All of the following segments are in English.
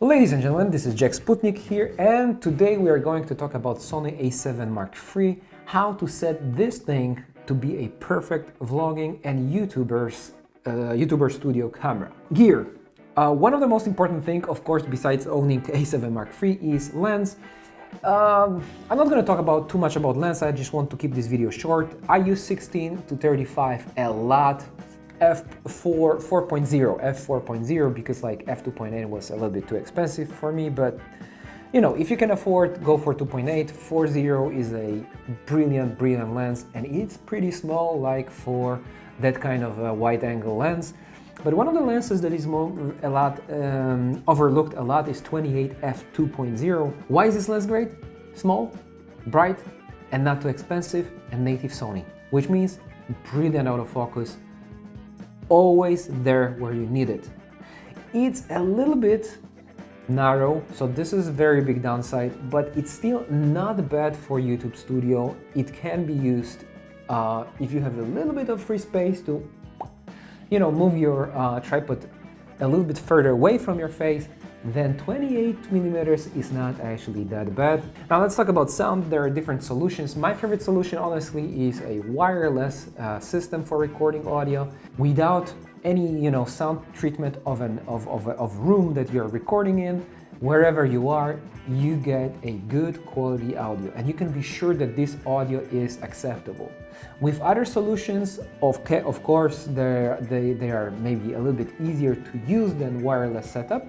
Ladies and gentlemen, this is Jacek Sputnik here, and today we are going to talk about Sony A7III, how to set this thing to be a perfect vlogging and YouTuber studio camera. Gear. One of the most important things, of course, besides owning A7III is lens. I'm not going to talk about too much about lens, I just want to keep this video short. I use 16 to 35 a lot. f4.0 because like f2.8 was a little bit too expensive for me, but you know, if you can afford, go for 2.8. 4.0 is a brilliant lens, and it's pretty small like for that kind of a wide angle lens. But one of the lenses that is overlooked a lot is 28 f2.0. Why is this lens great? Small, bright, and not too expensive, and native Sony, which means brilliant autofocus, always there where you need it. It's a little bit narrow, so this is a very big downside, but it's still not bad for YouTube studio. It can be used if you have a little bit of free space to, you know, move your tripod a little bit further away from your face. Then 28mm is not actually that bad. Now let's talk about sound. There are different solutions. My favorite solution, honestly, is a wireless system for recording audio without any, you know, sound treatment of room that you're recording in. Wherever you are, you get a good quality audio, and you can be sure that this audio is acceptable. With other solutions, of course, they are maybe a little bit easier to use than wireless setup.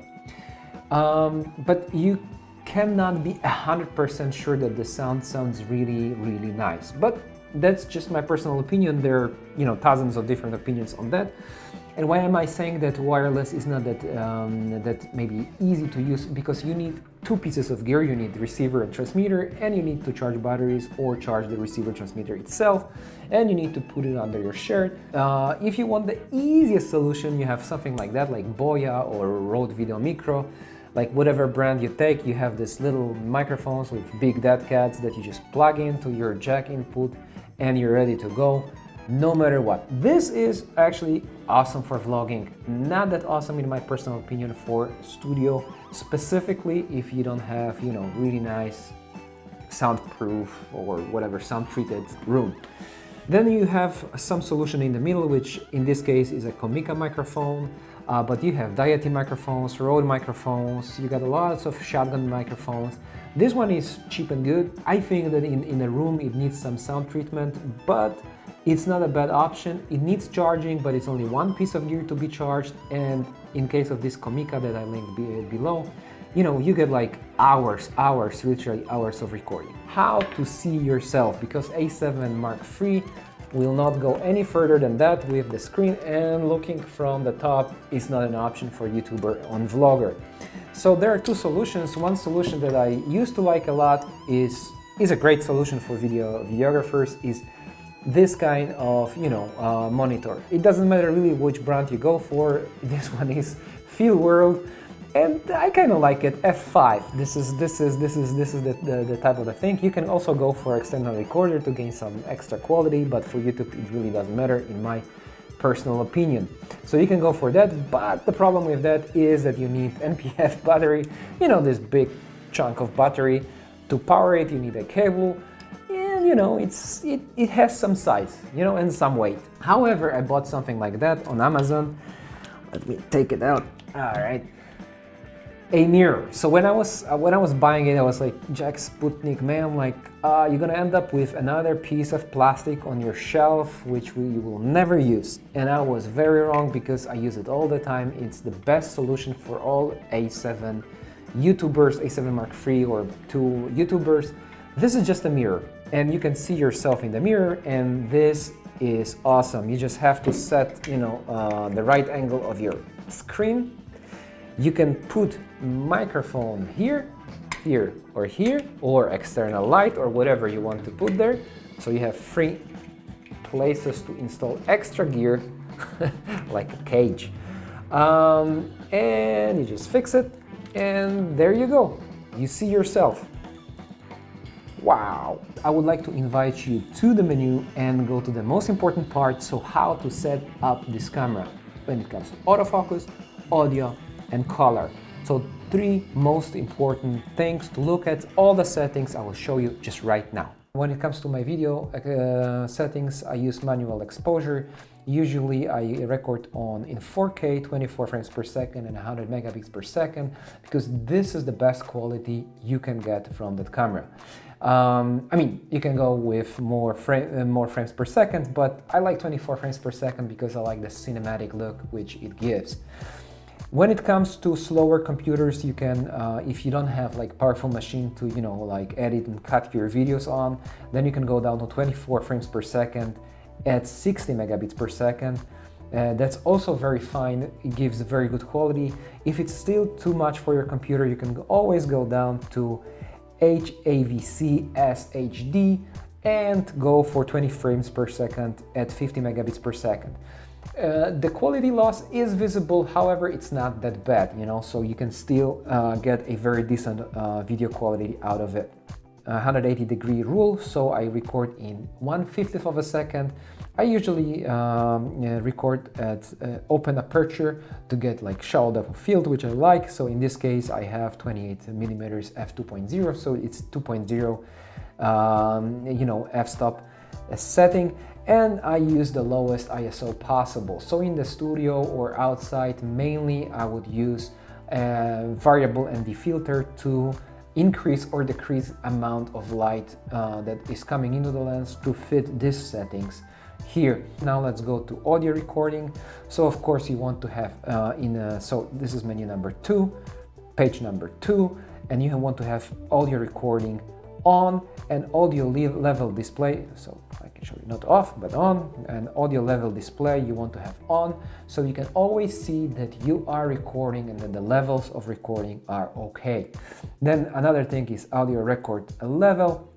But you cannot be 100% sure that the sound sounds really nice. But that's just my personal opinion. There are, you know, thousands of different opinions on that. And why am I saying that wireless is not that maybe easy to use? Because you need two pieces of gear. You need receiver and transmitter, and you need to charge batteries or charge the receiver transmitter itself, and you need to put it under your shirt. If you want the easiest solution, you have something like that, like BOYA or Rode Video Micro. Like whatever brand you take, you have this little microphones with big dead cats that you just plug into your jack input and you're ready to go, no matter what. This is actually awesome for vlogging, not that awesome in my personal opinion for studio, specifically if you don't have, you know, really nice soundproof or whatever sound treated room. Then you have some solution in the middle, which in this case is a Comica microphone, but you have Diety microphones, Rode microphones, you got lots of shotgun microphones. This one is cheap and good. I think that in a room it needs some sound treatment, but it's not a bad option. It needs charging, but it's only one piece of gear to be charged, and in case of this Comica that I linked below, you know, you get like hours, literally hours of recording. How to see yourself, because A7III will not go any further than that with the screen, and looking from the top is not an option for YouTuber on Vlogger. So there are two solutions. One solution that I used to like a lot is a great solution for videographers is this kind of, you know, monitor. It doesn't matter really which brand you go for. This one is Feel World, and I kind of like it. F5. This is the type of the thing. You can also go for external recorder to gain some extra quality, but for YouTube it really doesn't matter in my personal opinion. So you can go for that, but the problem with that is that you need NPF battery, you know, this big chunk of battery. To power it, you need a cable, and you know, it has some size, you know, and some weight. However, I bought something like that on Amazon. Let me take it out. All right. A mirror. So when I was buying it, I was like, Jack Sputnik, man, like you're gonna end up with another piece of plastic on your shelf, which you will never use. And I was very wrong, because I use it all the time. It's the best solution for all A7 YouTubers, A7III or II YouTubers. This is just a mirror, and you can see yourself in the mirror, and this is awesome. You just have to set, you know, the right angle of your screen. You can put microphone here, or external light, or whatever you want to put there. So you have 3 places to install extra gear, like a cage. And you just fix it, and there you go. You see yourself. Wow! I would like to invite you to the menu and go to the most important part, so how to set up this camera when it comes to autofocus, audio, and color. So 3 most important things to look at. All the settings I will show you just right now. When it comes to my video settings, I use manual exposure. Usually I record in 4K, 24 frames per second and 100 megabits per second, because this is the best quality you can get from that camera. I mean, you can go with more frames per second, but I like 24 frames per second because I like the cinematic look which it gives. When it comes to slower computers, you can, if you don't have like powerful machine to, you know, like edit and cut your videos on, then you can go down to 24 frames per second at 60 megabits per second. That's also very fine. It gives very good quality. If it's still too much for your computer, you can always go down to HAVC SHD and go for 20 frames per second at 50 megabits per second. The quality loss is visible, however, it's not that bad, you know, so you can still get a very decent video quality out of it. 180-degree rule, so I record in 1/50 of a second. I usually record at open aperture to get like shallow depth of field, which I like. So in this case, I have 28mm f2.0, so it's 2.0, you know, f-stop setting, and I use the lowest ISO possible. So in the studio or outside, mainly I would use variable ND filter to increase or decrease amount of light that is coming into the lens to fit these settings here. Now let's go to audio recording. So of course you want to have so this is menu number 2, page number 2, and you want to have audio recording on and audio level display. So I can show you not off but on, and audio level display you want to have on, so you can always see that you are recording and that the levels of recording are okay. Then another thing is audio record level,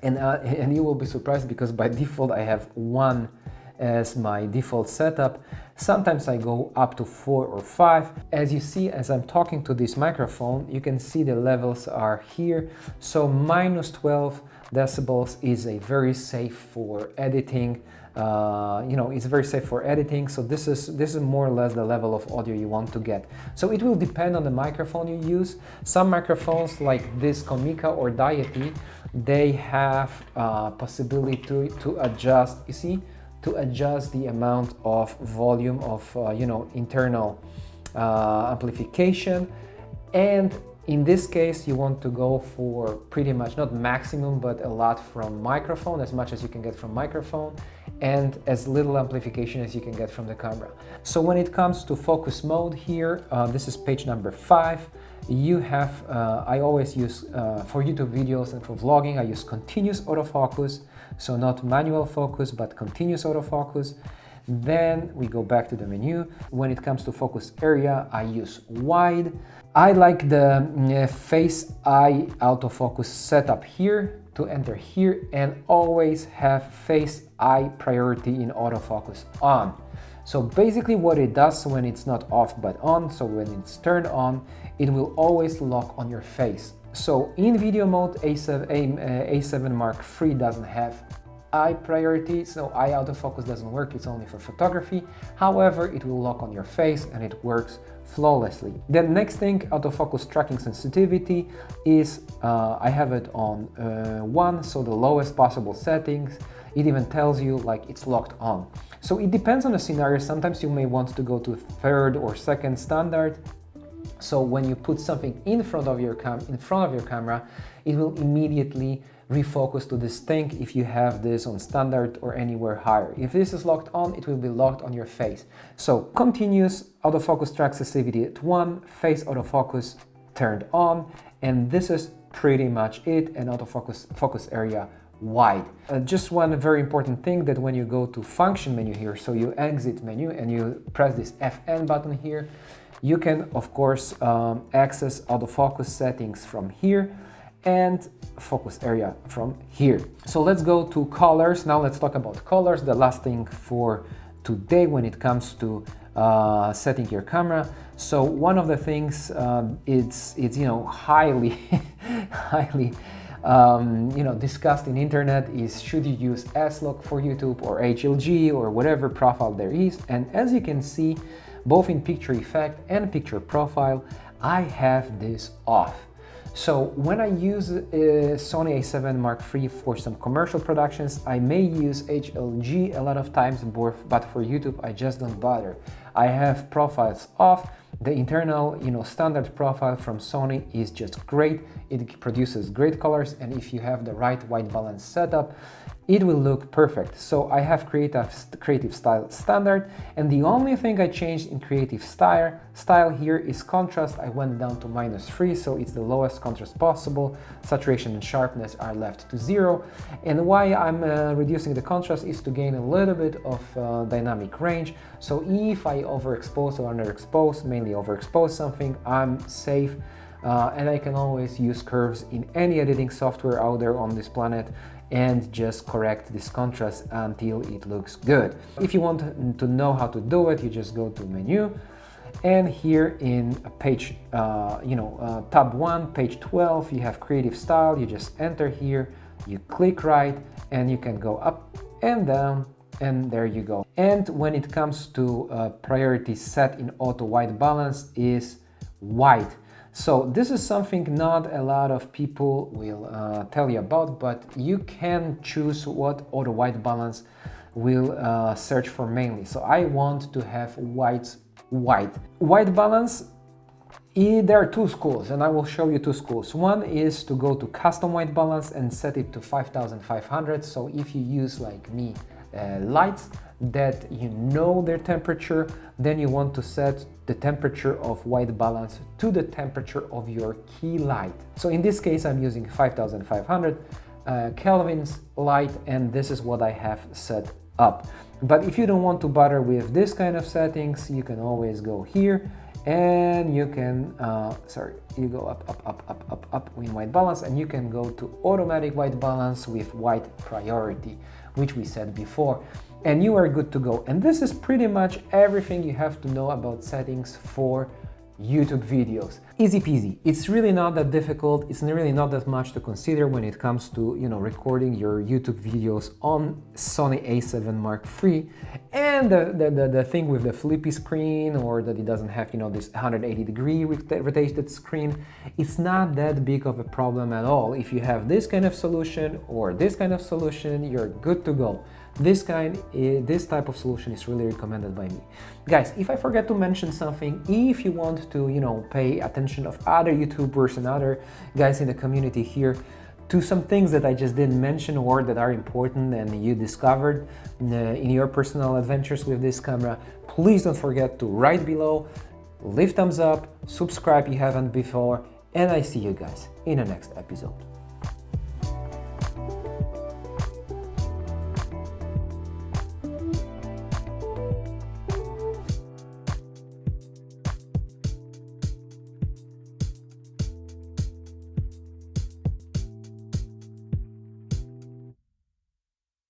and you will be surprised because by default I have 1 as my default setup. Sometimes I go up to 4 or 5. As you see, as I'm talking to this microphone, you can see the levels are here. So -12 decibels is a very safe for editing. You know, it's very safe for editing. So this is more or less the level of audio you want to get. So it will depend on the microphone you use. Some microphones like this Comica or Deity, they have possibility to adjust, you see, to adjust the amount of volume of you know, internal amplification. And in this case you want to go for pretty much not maximum but a lot from microphone, as much as you can get from microphone, and as little amplification as you can get from the camera. So when it comes to focus mode here, this is page number 5. You have, I always use, for YouTube videos and for vlogging, I use continuous autofocus. So not manual focus, but continuous autofocus. Then we go back to the menu. When it comes to focus area, I use wide. I like the face eye autofocus setup here to enter here, and always have face eye priority in autofocus on. So basically what it does when it's not off but on, so when it's turned on, it will always lock on your face. So in video mode, A7 Mark III doesn't have eye priority, so eye autofocus doesn't work, it's only for photography. However, it will lock on your face and it works flawlessly. The next thing, autofocus tracking sensitivity, is I have it on 1, so the lowest possible settings. It even tells you like it's locked on. So it depends on the scenario. Sometimes you may want to go to 3rd or 2nd standard. So when you put something in front of your camera, it will immediately refocus to this thing if you have this on standard or anywhere higher. If this is locked on, it will be locked on your face. So continuous autofocus track sensitivity at 1, face autofocus turned on, and this is pretty much it, and focus area wide. Just one very important thing, that when you go to function menu here, so you exit menu and you press this FN button here, you can of course access autofocus settings from here and focus area from here. So let's go to colors. Now let's talk about colors, the last thing for today when it comes to setting your camera. So one of the things it's you know, highly you know, discussed in internet is, should you use S-Log for YouTube or HLG or whatever profile there is. And as you can see, both in picture effect and picture profile, I have this off. So when I use Sony A7 Mark III for some commercial productions, I may use HLG a lot of times, but for YouTube I just don't bother. I have profiles off. The internal, standard profile from Sony is just great. It produces great colors, and if you have the right white balance setup, it will look perfect. So I have creative style standard, and the only thing I changed in creative style here is contrast. I went down to -3, so it's the lowest contrast possible. Saturation and sharpness are left to 0. And why I'm reducing the contrast is to gain a little bit of dynamic range. So if I overexpose or underexpose, mainly overexpose something, I'm safe. And I can always use curves in any editing software out there on this planet and just correct this contrast until it looks good. If you want to know how to do it, you just go to menu, and here in page, tab 1, page 12, you have creative style. You just enter here, you click right, and you can go up and down, and there you go. And when it comes to priority set in auto white balance is white. So this is something not a lot of people will tell you about, but you can choose what auto white balance will search for mainly. So I want to have white. White balance, there are two schools, and I will show you two schools. One is to go to custom white balance and set it to 5500. So if you use, like me, lights that their temperature, then you want to set the temperature of white balance to the temperature of your key light. So in this case I'm using 5500 Kelvins light, and this is what I have set up. But if you don't want to bother with this kind of settings, you can always go here and you can you go up in white balance, and you can go to automatic white balance with white priority, which we said before, and you are good to go. And this is pretty much everything you have to know about settings for YouTube videos. Easy peasy. It's really not that difficult. It's really not that much to consider when it comes to, recording your YouTube videos on Sony A7 Mark III. And the thing with the flippy screen, or that it doesn't have, this 180-degree rotated screen, it's not that big of a problem at all. If you have this kind of solution or this kind of solution, you're good to go. This type of solution is really recommended by me. Guys, if I forget to mention something, if you want to, pay attention of other YouTubers and other guys in the community here to some things that I just didn't mention or that are important and you discovered in your personal adventures with this camera, please don't forget to write below, leave thumbs up, subscribe if you haven't before, and I see you guys in the next episode.